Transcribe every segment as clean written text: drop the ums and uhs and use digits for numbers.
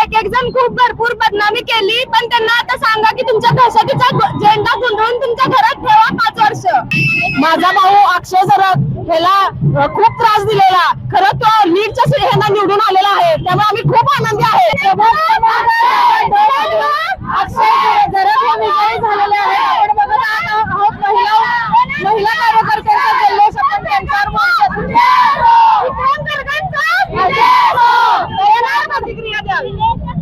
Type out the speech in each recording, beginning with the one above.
एक एक जण खूप भरपूर बदनामी केली, पण त्यांना आता सांगा की तुमच्या दहशतीचा झेंडा गुंडळून तुमच्या घरात ठेवा 5 वर्ष. माझा भाऊ अक्षय जरग ह्याला खूप त्रास दिलेला, खरं तो लीडच्या ह्यांना निवडून आलेला आहे, त्यामुळे आम्ही खूप आनंदी आहे. अक्षय जरग हे विजयी झालेले आहे. आपण बघत आहोत महिला कार्यकर्त्यांचा जल्लोष आपण त्यांच्यावर प्रतिक्रिया द्यावी.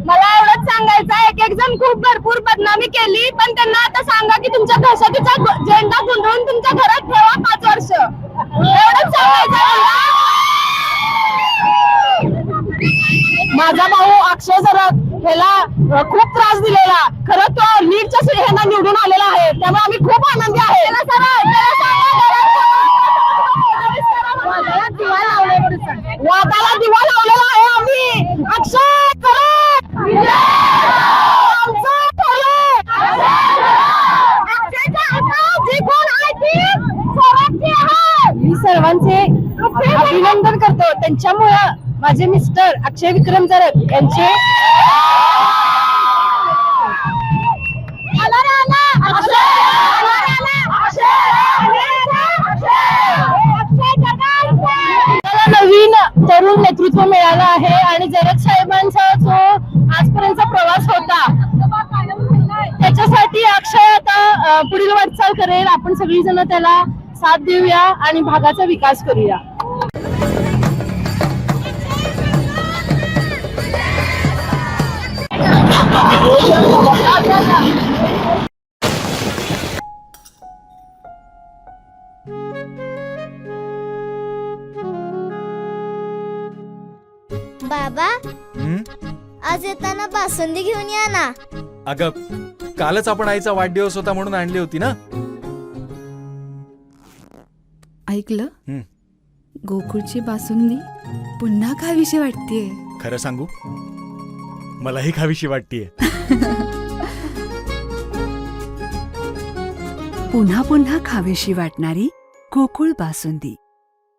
मला एवढंच सांगायचं आहे, एक एक जण खूप भरपूर बदनामी केली, पण त्यांना आता सांगा की तुमच्या दहशतीचा झेंडा गुंडळून तुमच्या घरात ठेवा 5 वर्ष. एवढंच सांगायचं. माझा भाऊ अक्षय जरग ह्याला खूप त्रास दिलेला, खरं तो लीडच्या ह्यांना निवडून आलेला आहे, त्यामुळे आम्ही खूप आनंदी आहे. वादाला दिवा लावलेला आहे आम्ही. अक्षय मी सर्वांचे अभिनंदन करतो. त्यांच्यामुळे माझे मिस्टर अक्षय विक्रम जरग यांचे नवीन तरुण नेतृत्व मिळालं आहे आणि जरग साहेबांचा जो आजपर्यंतचा प्रवास होता त्याच्यासाठी अक्षय आता पुढील वाटचाल करेल. आपण सगळीजण त्याला साथ देऊया आणि भागाचा विकास करूया. बाबा आज येताना बासुंदी घेऊन या ना. अगं कालच आपण आईचा वाढदिवस होता म्हणून आणली होती ना. ऐकलं, गोकुळची बासुंदी पुन्हा खावीशी वाटतेय. खरं सांगू, मलाही खावीशी वाटतेय. पुन्हा पुन्हा खावीशी वाटणारी गोकुळ बासुंदी.